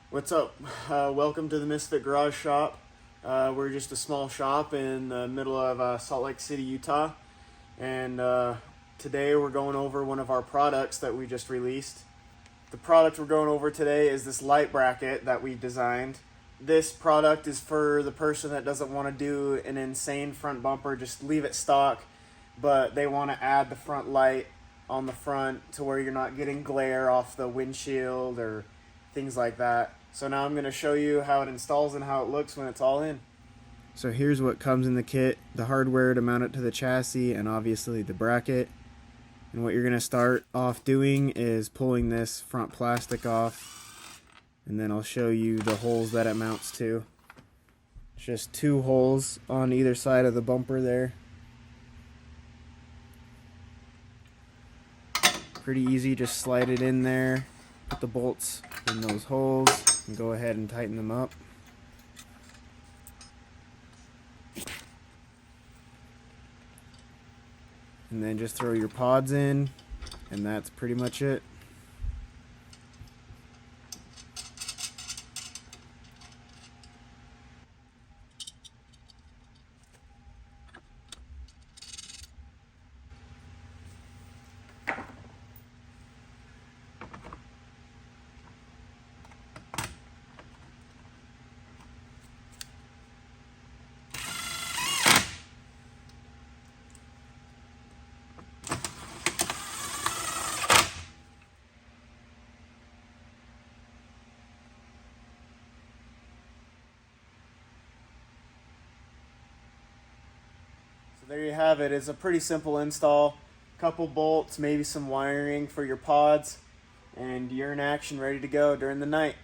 What's up? Welcome to the Misfit Garage Shop. We're just a small shop in the middle of Salt Lake City, Utah. And today we're going over one of our products that we just released. The product we're going over today is this light bracket that we designed. This product is for the person that doesn't want to do an insane front bumper, just leave it stock, but they want to add the front light on the front to where you're not getting glare off the windshield or things like that. So now I'm going to show you how it installs and how it looks when it's all in. So here's what comes in the kit: the hardware to mount it to the chassis and obviously the bracket. And what you're going to start off doing is pulling this front plastic off, and then I'll show you the holes that it mounts to. It's just 2 holes on either side of the bumper there. Pretty easy, just slide it in there, put the bolts in those holes, and go ahead and tighten them up. And then just throw your pods in, and that's pretty much it. There you have it. It's a pretty simple install. Couple bolts, maybe some wiring for your pods, and you're in action, ready to go during the night.